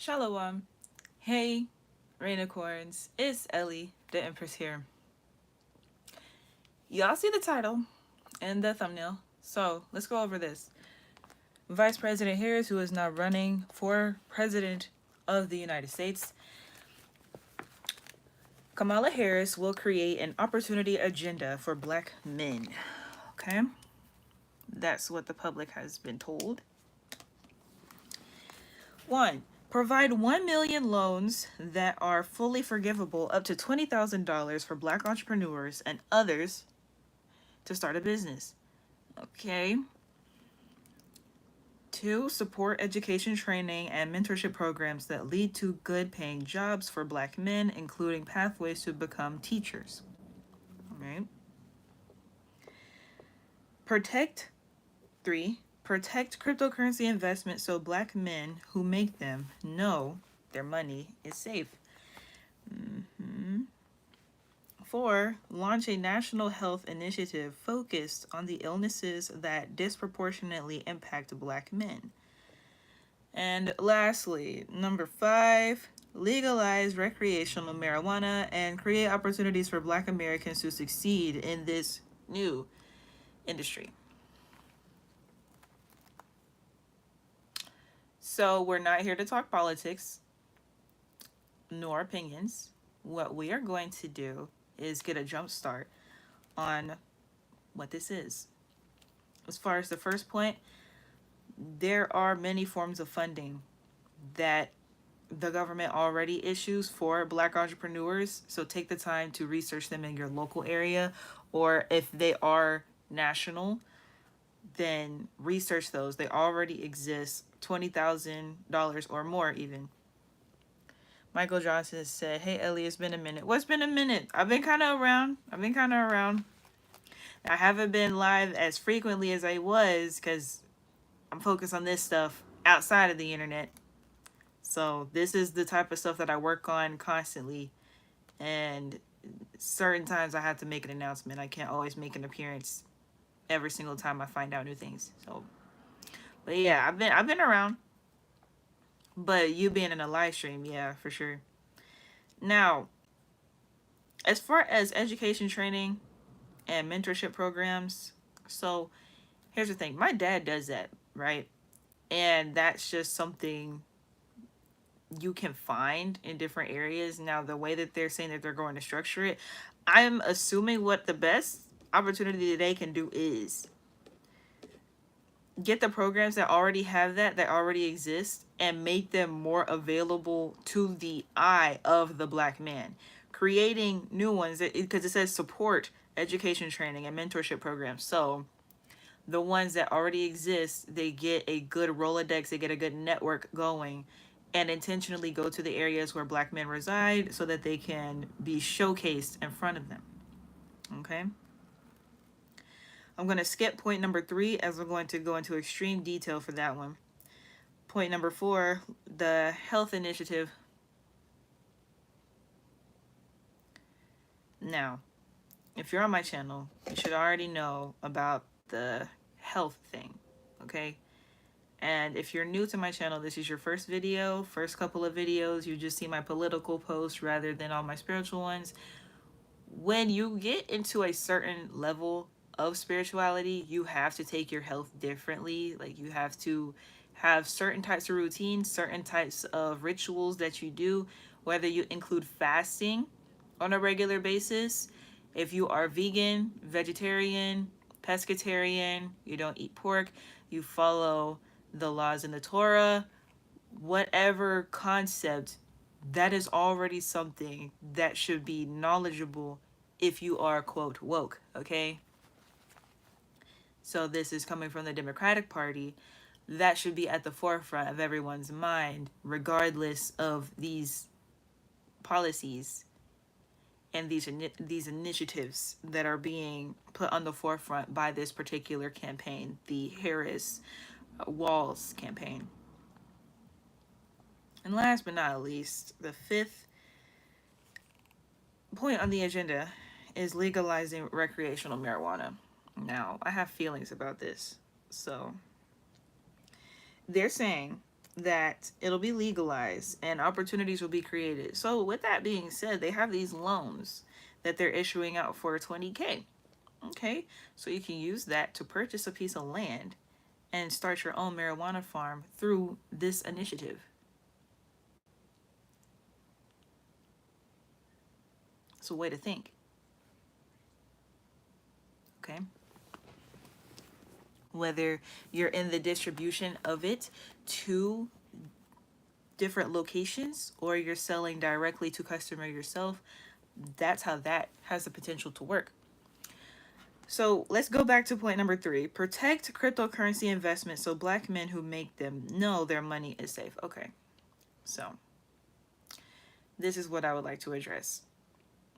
Shalom. Hey, Rainicorns. It's Ellie, the Empress here. Y'all see the title and the thumbnail. So let's go over this. Vice President Harris, who is now running for President of the United States, Kamala Harris will create an opportunity agenda for black men. Okay? That's what the public has been told. 1. Provide 1 million loans that are fully forgivable up to $20,000 for black entrepreneurs and others to start a business. Okay. 2. Support education, training, and mentorship programs that lead to good paying jobs for black men, including pathways to become teachers. All right. Protect 3. Protect cryptocurrency investments so black men who make them know their money is safe. 4. Launch a national health initiative focused on the illnesses that disproportionately impact black men. And lastly, number 5, legalize recreational marijuana and create opportunities for black Americans to succeed in this new industry. So we're not here to talk politics nor opinions. What we are going to do is get a jump start on what this is. As far as the first point, there are many forms of funding that the government already issues for black entrepreneurs. So take the time to research them in your local area, or if they are national, then research those. They already exist, $20,000 or more even. Michael Johnson said, "Hey Ellie, it's been a minute." What's been a minute? I've been kind of around. I haven't been live as frequently as I was because I'm focused on this stuff outside of the internet. So this is the type of stuff that I work on constantly. And certain times I have to make an announcement. I can't always make an appearance every single time I find out new things. So, but yeah, I've been around. But you being in a live stream, yeah, for sure. Now, as far as education, training, and mentorship programs, so here's the thing. My dad does that, right? And that's just something you can find in different areas. Now, the way that they're saying that they're going to structure it, I'm assuming what the best opportunity that they can do is get the programs that already have that already exist, and make them more available to the eye of the black man, creating new ones because it says support education, training, and mentorship programs. So the ones that already exist, they get a good Rolodex, they get a good network going, and intentionally go to the areas where black men reside so that they can be showcased in front of them. Okay? I'm going to skip point number 3 as we're going to go into extreme detail for that one. Point number 4, the health initiative. Now, if you're on my channel, you should already know about the health thing, okay? And if you're new to my channel, this is your first video, first couple of videos, you just see my political posts rather than all my spiritual ones. When you get into a certain level of spirituality, you have to take your health differently. Like, you have to have certain types of routines, certain types of rituals that you do, whether you include fasting on a regular basis. If you are vegan, vegetarian, pescatarian, you don't eat pork, you follow the laws in the Torah, whatever concept, that is already something that should be knowledgeable if you are, quote, woke, okay? So this is coming from the Democratic Party. That should be at the forefront of everyone's mind, regardless of these policies and these initiatives that are being put on the forefront by this particular campaign, the Harris Walls campaign. And last but not least, the 5th point on the agenda is legalizing recreational marijuana. Now, I have feelings about this. So, they're saying that it'll be legalized and opportunities will be created. So with that being said, they have these loans that they're issuing out for 20K. Okay, so you can use that to purchase a piece of land and start your own marijuana farm through this initiative. It's a way to think. Okay, whether you're in the distribution of it to different locations or you're selling directly to customer yourself, that's how that has the potential to work. So let's go back to point number 3. Protect cryptocurrency investments so black men who make them know their money is safe. Okay, so this is what I would like to address.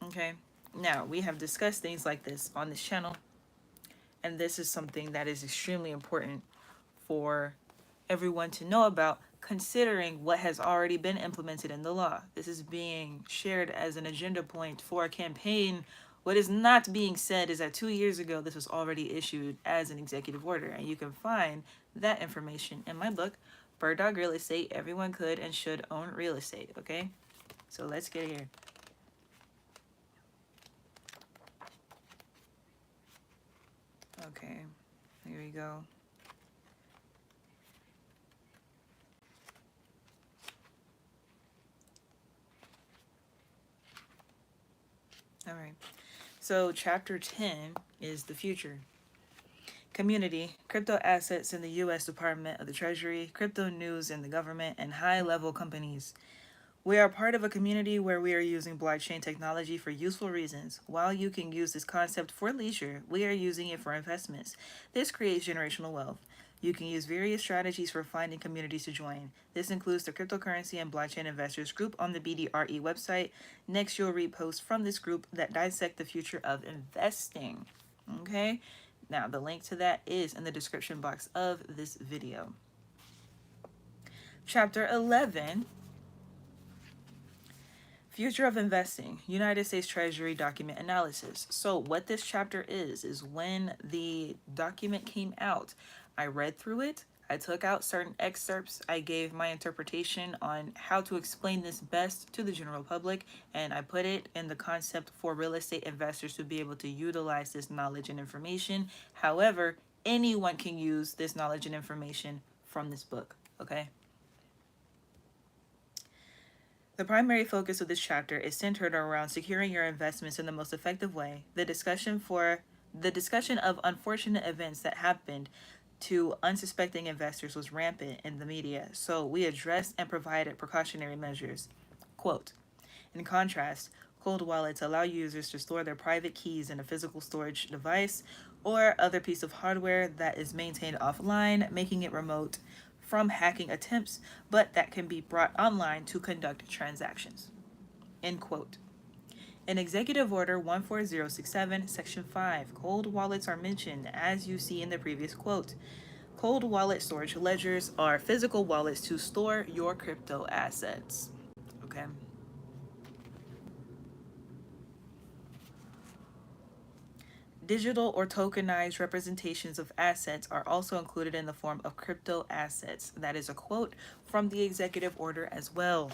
Okay, now we have discussed things like this on this channel, and this is something that is extremely important for everyone to know about, considering what has already been implemented in the law. This is being shared as an agenda point for a campaign. What is not being said is that 2 years ago, this was already issued as an executive order, and you can find that information in my book, Bird Dog Real Estate. Everyone could and should own real estate, okay? So let's get here. Okay, here we go. All right. So chapter 10 is the future. Community, crypto assets in the U.S. Department of the Treasury, crypto news in the government, and high-level companies. We are part of a community where we are using blockchain technology for useful reasons. While you can use this concept for leisure, we are using it for investments. This creates generational wealth. You can use various strategies for finding communities to join. This includes the Cryptocurrency and Blockchain Investors group on the BDRE website. Next, you'll read posts from this group that dissect the future of investing. Okay? Now, the link to that is in the description box of this video. Chapter 11, Future of Investing, United States Treasury Document Analysis. So what this chapter is when the document came out, I read through it, I took out certain excerpts, I gave my interpretation on how to explain this best to the general public, and I put it in the concept for real estate investors to be able to utilize this knowledge and information. However, anyone can use this knowledge and information from this book, okay? The primary focus of this chapter is centered around securing your investments in the most effective way. The discussion of unfortunate events that happened to unsuspecting investors was rampant in the media, so we addressed and provided precautionary measures. Quote, in contrast, cold wallets allow users to store their private keys in a physical storage device or other piece of hardware that is maintained offline, making it remote from hacking attempts, but that can be brought online to conduct transactions. End quote. In Executive Order 14067, Section 5, cold wallets are mentioned as you see in the previous quote. Cold wallet storage ledgers are physical wallets to store your crypto assets. Okay. Digital or tokenized representations of assets are also included in the form of crypto assets. That is a quote from the executive order as well.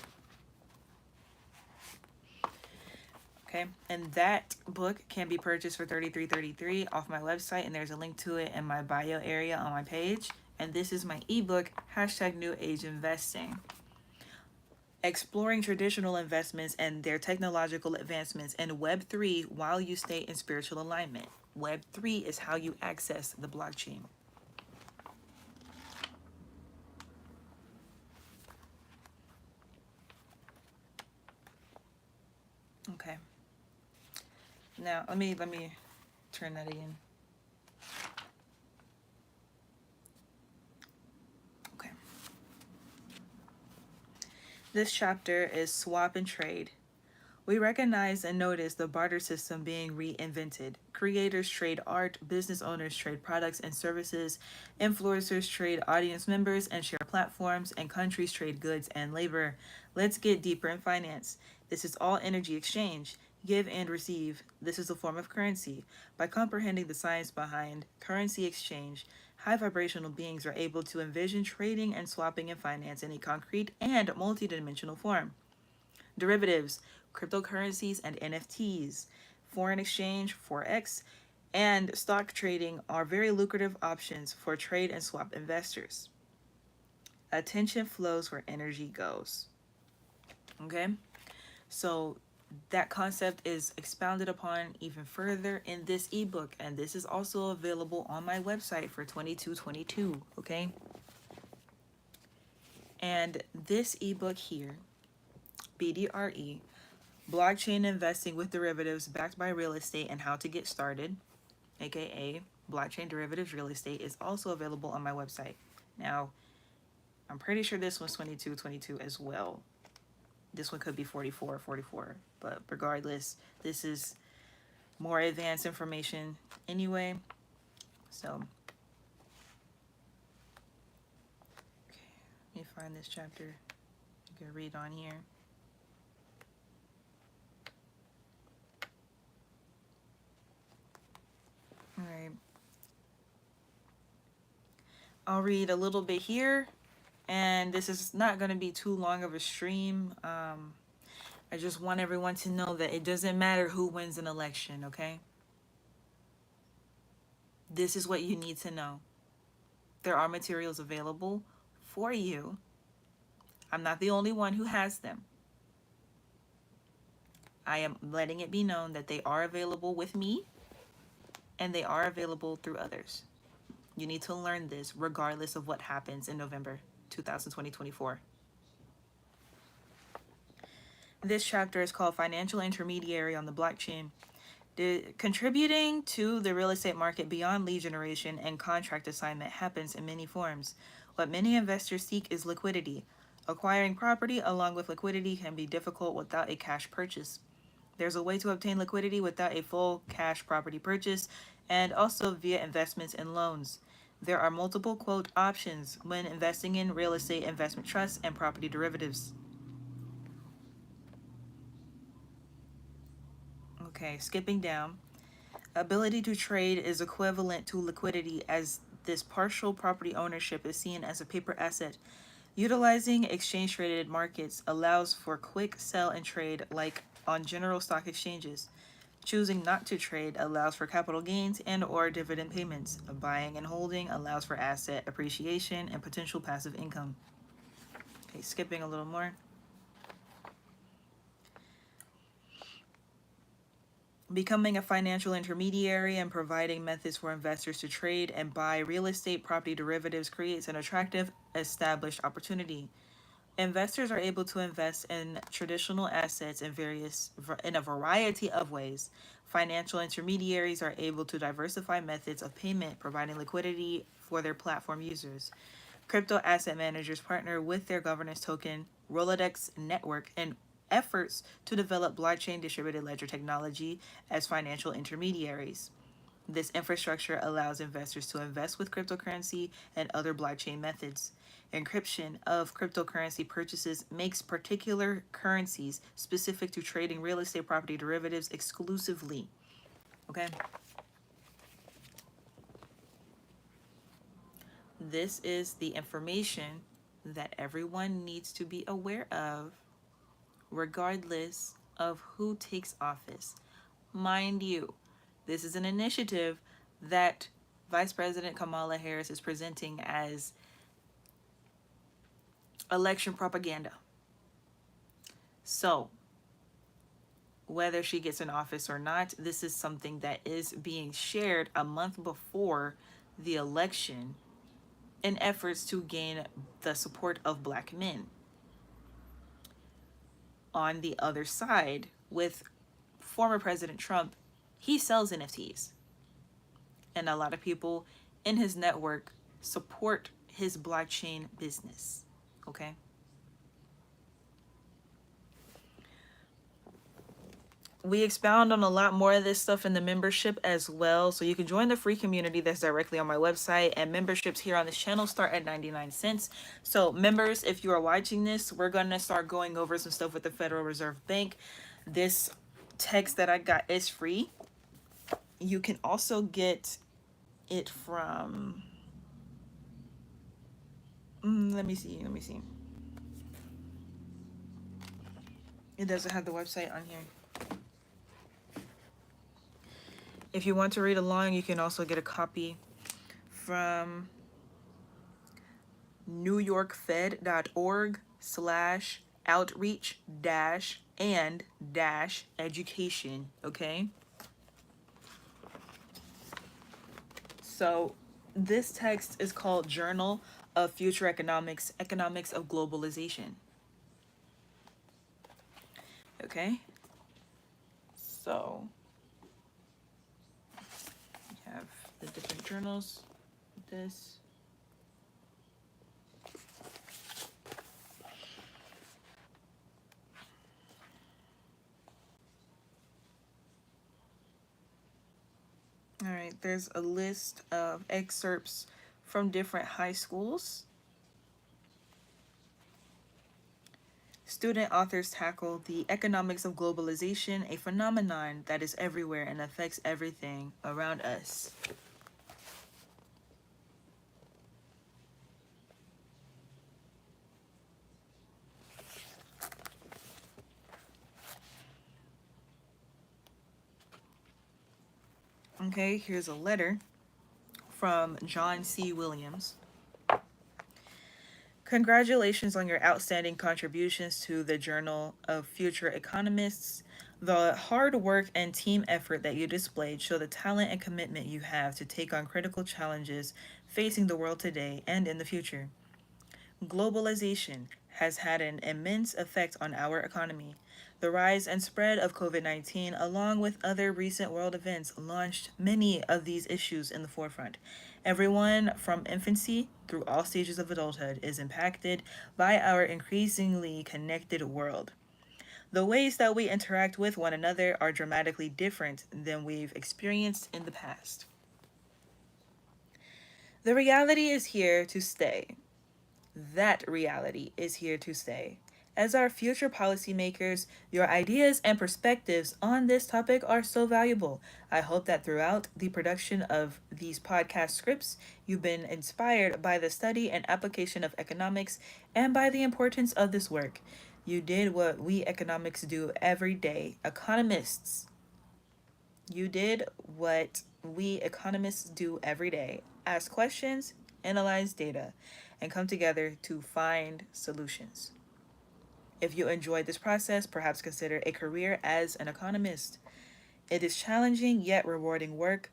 Okay, and that book can be purchased for $33.33 off my website, and there's a link to it in my bio area on my page. And this is my ebook, New Age Investing. Exploring traditional investments and their technological advancements in Web3 while you stay in spiritual alignment. Web3 is how you access the blockchain. Okay. Now let me turn that again. Okay. This chapter is swap and trade. We recognize and notice the barter system being reinvented. Creators trade art, business owners trade products and services, influencers trade audience members and share platforms, and countries trade goods and labor. Let's get deeper in finance. This is all energy exchange. Give and receive. This is a form of currency. By comprehending the science behind currency exchange, High vibrational beings are able to envision trading and swapping in finance in a concrete and multidimensional form. Derivatives, cryptocurrencies, and NFTs, foreign exchange, Forex, and stock trading are very lucrative options for trade and swap investors. Attention flows where energy goes. Okay? So that concept is expounded upon even further in this ebook, and this is also available on my website for 2222. Okay? And this ebook here, BDRE, Blockchain Investing with Derivatives Backed by Real Estate and How to Get Started, aka Blockchain Derivatives Real Estate, is also available on my website. Now, I'm pretty sure this one's 2222 as well. This one could be 44, but regardless, this is more advanced information anyway. So, okay, let me find this chapter. You can read on here. All right. I'll read a little bit here, and this is not going to be too long of a stream. I just want everyone to know that it doesn't matter who wins an election, okay? This is what you need to know. There are materials available for you. I'm not the only one who has them. I am letting it be known that they are available with me, and they are available through others. You need to learn this regardless of what happens in November 2024. This chapter is called Financial Intermediary on the Blockchain. Contributing to the real estate market beyond lead generation and contract assignment happens in many forms. What many investors seek is liquidity. Acquiring property along with liquidity can be difficult without a cash purchase. There's a way to obtain liquidity without a full cash property purchase and also via investments and loans. There are multiple quote options when investing in real estate investment trusts and property derivatives. Okay, skipping down. Ability to trade is equivalent to liquidity, as this partial property ownership is seen as a paper asset. Utilizing exchange traded markets allows for quick sell and trade like on general stock exchanges. Choosing not to trade allows for capital gains and or dividend payments. Buying and holding allows for asset appreciation and potential passive income. Okay, skipping a little more. Becoming a financial intermediary and providing methods for investors to trade and buy real estate property derivatives creates an attractive, established opportunity. Investors are able to invest in traditional assets in a variety of ways. Financial intermediaries are able to diversify methods of payment, providing liquidity for their platform users. Crypto asset managers partner with their governance token, Rolodex network, and efforts to develop blockchain distributed ledger technology as financial intermediaries. This infrastructure allows investors to invest with cryptocurrency and other blockchain methods. Encryption of cryptocurrency purchases makes particular currencies specific to trading real estate property derivatives exclusively. Okay? This is the information that everyone needs to be aware of, regardless of who takes office. Mind you, this is an initiative that Vice President Kamala Harris is presenting as election propaganda. So, whether she gets in office or not, this is something that is being shared a month before the election in efforts to gain the support of Black men. On the other side, with former President Trump, he sells NFTs. And a lot of people in his network support his blockchain business. Okay? We expound on a lot more of this stuff in the membership as well. So you can join the free community that's directly on my website. And memberships here on this channel start at 99 cents. So members, if you are watching this, we're going to start going over some stuff with the Federal Reserve Bank. This text that I got is free. You can also get it from Let me see. Let me see. It doesn't have the website on here. If you want to read along, you can also get a copy from newyorkfed.org/outreach dash and dash education. Okay. So this text is called Journal of Future Economics, Economics of Globalization. Okay. So we have the different journals. This. All right, there's a list of excerpts from different high schools. Student authors tackle the economics of globalization, a phenomenon that is everywhere and affects everything around us. Okay, here's a letter from John C. Williams. Congratulations on your outstanding contributions to the Journal of Future Economists. The hard work and team effort that you displayed show the talent and commitment you have to take on critical challenges facing the world today and in the future. Globalization has had an immense effect on our economy. The rise and spread of COVID-19, along with other recent world events, launched many of these issues in the forefront. Everyone from infancy through all stages of adulthood is impacted by our increasingly connected world. The ways that we interact with one another are dramatically different than we've experienced in the past. The reality is here to stay. That reality is here to stay. As our future policymakers, your ideas and perspectives on this topic are so valuable. I hope that throughout the production of these podcast scripts, you've been inspired by the study and application of economics and by the importance of this work. You did what we economics do every day. Economists, you did what we economists do every day: ask questions, analyze data, and come together to find solutions. If you enjoyed this process, perhaps consider a career as an economist. It is challenging yet rewarding work.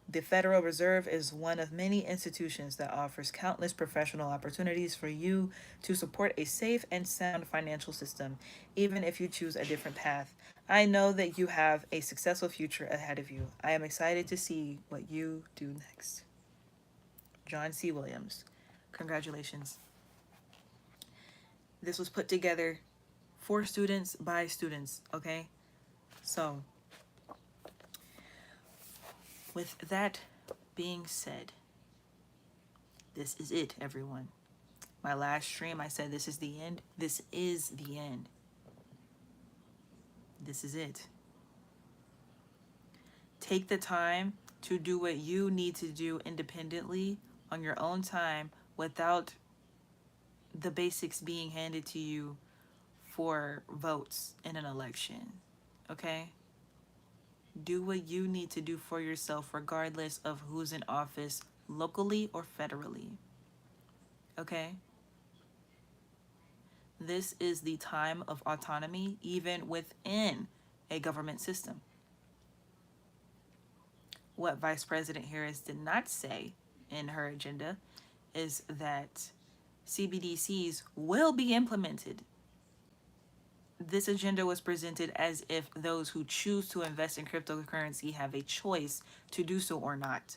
The Federal Reserve is one of many institutions that offers countless professional opportunities for you to support a safe and sound financial system, even if you choose a different path. I know that you have a successful future ahead of you. I am excited to see what you do next. John C. Williams. Congratulations. This was put together for students by students, okay? So, with that being said, this is it, everyone. My last stream, I said this is the end. This is the end. This is it. Take the time to do what you need to do independently on your own time without the basics being handed to you for votes in an election. Okay? Do what you need to do for yourself, regardless of who's in office, locally or federally. Okay? This is the time of autonomy, even within a government system. What Vice President Harris did not say in her agenda is that CBDCs will be implemented. This agenda was presented as if those who choose to invest in cryptocurrency have a choice to do so or not,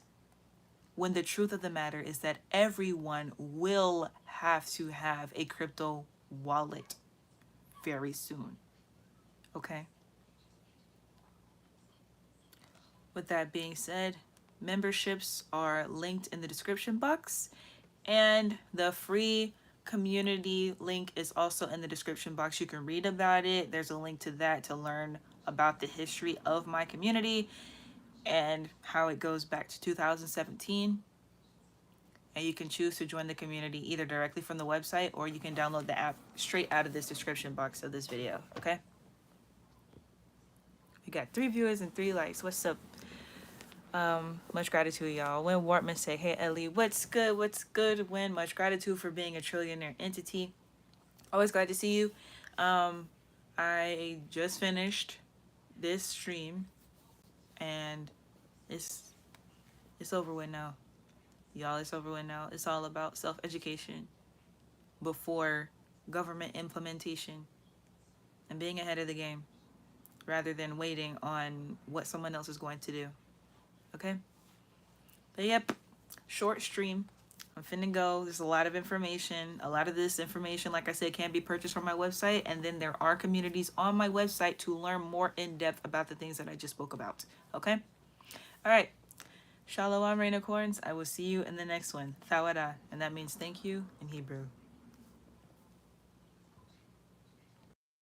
when the truth of the matter is that everyone will have to have a crypto wallet very soon. Okay? With that being said, memberships are linked in the description box, and the free community link is also in the description box. You can read about it. There's a link to that to learn about the history of my community and how it goes back to 2017. and you can choose to join the community either directly from the website, or you can download the app straight out of this description box of this video. Okay, we got 3 viewers and 3 likes. What's up? Much gratitude, y'all. When Wartman say, hey Ellie, what's good? What's good? When much gratitude for being a trillionaire entity. Always glad to see you. I just finished this stream, and it's over with now. Y'all, it's over with now. It's all about self-education before government implementation and being ahead of the game rather than waiting on what someone else is going to do. Okay? But yep, short stream. I'm finna go. There's a lot of information. A lot of this information, like I said, can be purchased from my website. And then there are communities on my website to learn more in depth about the things that I just spoke about. Okay? All right. Shalom, Rainicorns. I will see you in the next one. Thawada. And that means thank you in Hebrew.